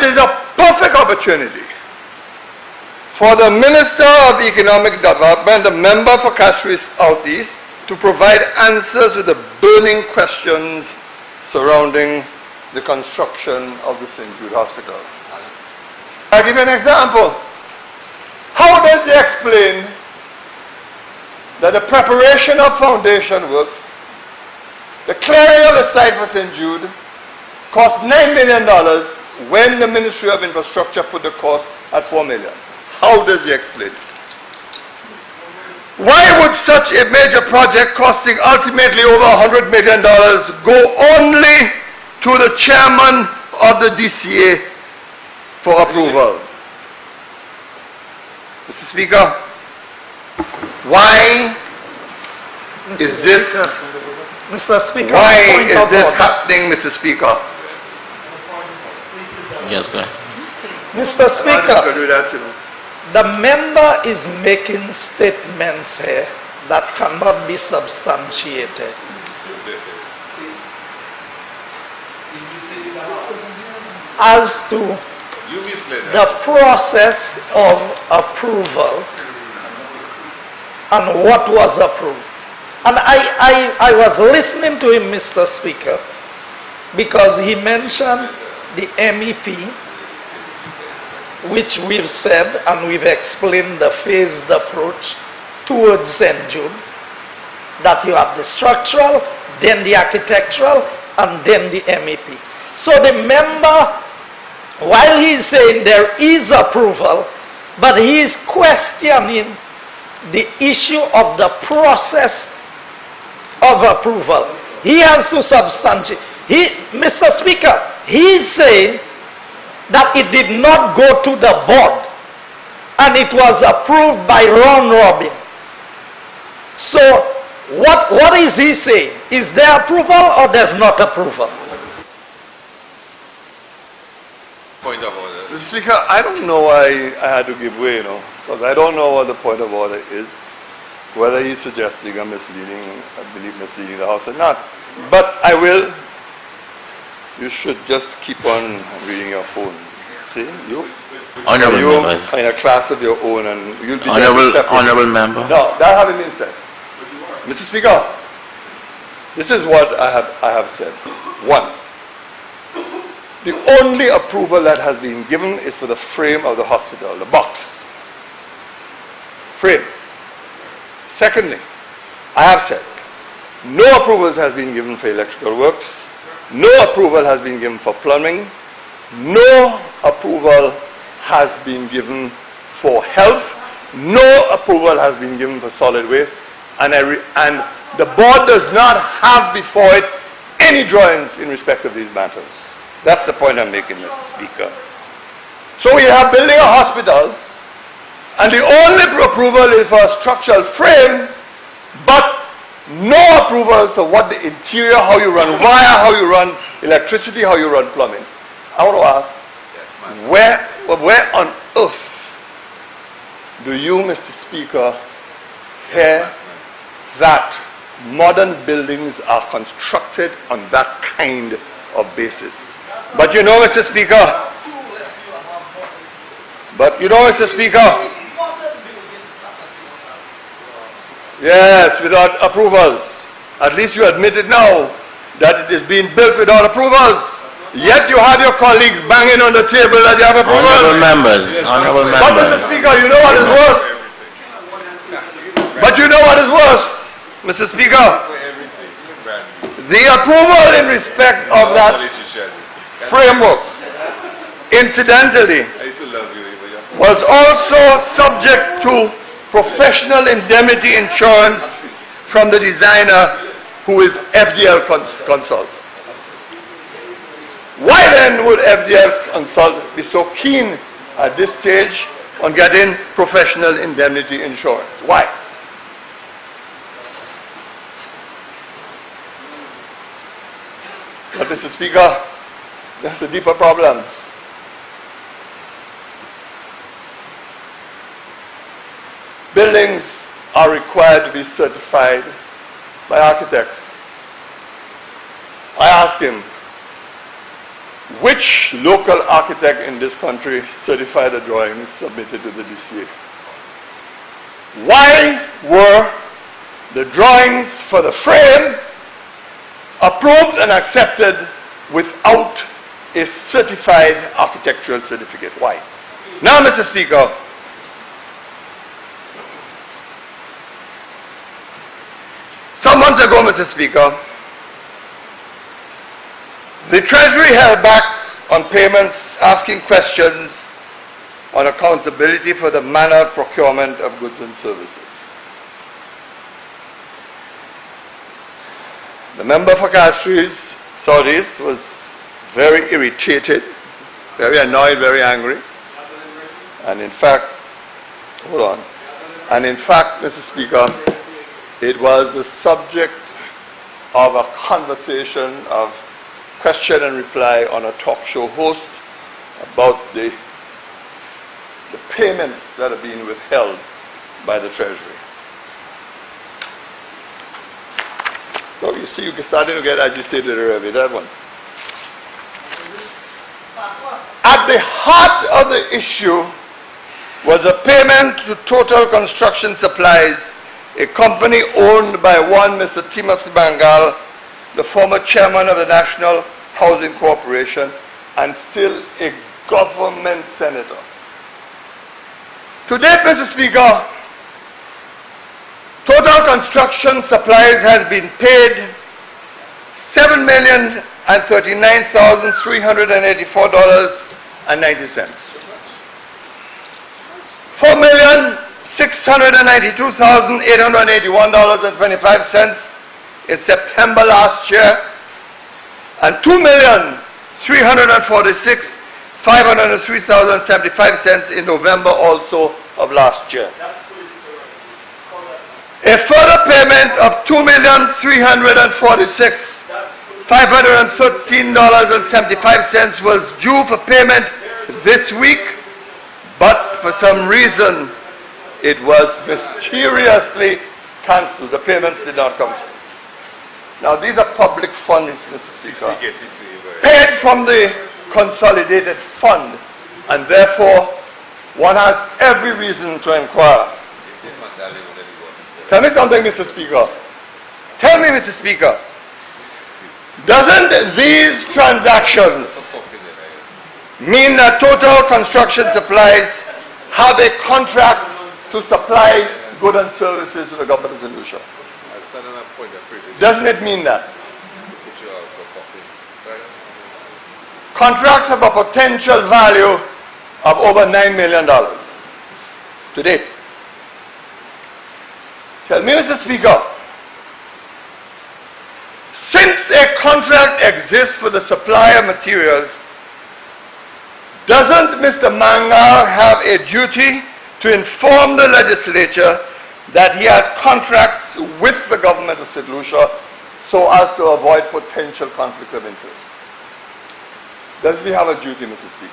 is a perfect opportunity for the Minister of Economic Development, the member for Castries Southeast, to provide answers to the burning questions surrounding the construction of the St. Jude Hospital. I'll give you an example. How does he explain that the preparation of foundation works, the clearing of the site for St. Jude, cost $9 million when the Ministry of Infrastructure put the cost at $4 million? How does he explain it? Why would such a major project costing ultimately over $100 million go only to the chairman of the DCA for approval? Mr. Speaker, why is this happening, Mr. Speaker? Yes, go ahead. Mr. Speaker, the member is making statements here that cannot be substantiated. As to the process of approval and what was approved. And I was listening to him, Mr. Speaker, because he mentioned the MEP, which we've said and we've explained the phased approach towards St. Jude, that you have the structural, then the architectural, and then the MEP. So the member, while he's saying there is approval, but he is questioning the issue of the process of approval. He has to substantiate. Mr. Speaker, he is saying that it did not go to the board and it was approved by round robin. So what is he saying? Is there approval or there's not approval? Point of order. Mr. Speaker, I don't know why I had to give way, because I don't know what the point of order is, whether he's suggesting a misleading the House or not. But I will. You should just keep on reading your phone. See, you Members. in a class of your own, and you'll be Honorable member. No, that having been said, Mr. Speaker, this is what I have said. One, the only approval that has been given is for the frame of the hospital, the box frame. Secondly, I have said no approvals has been given for electrical works. No approval has been given for plumbing. No approval has been given for health. No approval has been given for solid waste. And the board does not have before it any drawings in respect of these matters. That's the point I'm making, Mr. Speaker. So we have building a hospital, and the only approval is for a structural frame, but no approvals for what the interior, how you run wire, how you run electricity, how you run plumbing. I want to ask, where on earth do you, Mr. Speaker, hear that modern buildings are constructed on that kind of basis? But you know, Mr. Speaker, yes, without approvals. At least you admit it now that it is being built without approvals. Yet you have your colleagues banging on the table that you have approvals. Honorable members. But Mr. Speaker, you know what is worse? But you know what is worse, Mr. Speaker? The approval in respect of that framework, incidentally, was also subject to professional indemnity insurance from the designer, who is FDL Consult. Why then would FDL Consult be so keen at this stage on getting professional indemnity insurance? Why? But Mr. Speaker, there's a deeper problem. Buildings are required to be certified by architects. I ask him, which local architect in this country certified the drawings submitted to the DCA? Why were the drawings for the frame approved and accepted without a certified architectural certificate? Why? Now, Mr. Speaker, some months ago, Mr. Speaker, the Treasury held back on payments, asking questions on accountability for the manner of procurement of goods and services. The member for Castries, Saudis, was very irritated, very annoyed, very angry. And in fact, hold on. And in fact, Mr. Speaker, it was the subject of a conversation of question and reply on a talk show host about the payments that are being withheld by the Treasury. So you see, you're starting to get agitated already, that one. At the heart of the issue was a payment to Total Construction Supplies, a company owned by one Mr. Timothy MANGAL, the former chairman of the National Housing Corporation and still a government senator. Today, Mr. Speaker, Total Construction Supplies has been paid $7,039,384.90. $4,692,881.25 in September last year, and $2,346,503.75 in November also of last year. A further payment of $2,346,513.75 was due for payment this week, but for some reason it was mysteriously cancelled. The payments did not come through. Now these are public funds, Mr. Speaker, paid from the consolidated fund, and therefore one has every reason to inquire. Tell me something, Mr. Speaker. Tell me, Mr. Speaker, doesn't these transactions mean that Total Construction Supplies have a contract to supply goods and services to the government of St. Lucia? Doesn't it mean that? Contracts have a potential value of over $9 million to date. Tell me, Mr. Speaker, since a contract exists for the supply of materials, doesn't Mr. Mangal have a duty to inform the legislature that he has contracts with the government of St. Lucia so as to avoid potential conflict of interest? Does he have a duty, Mr. Speaker?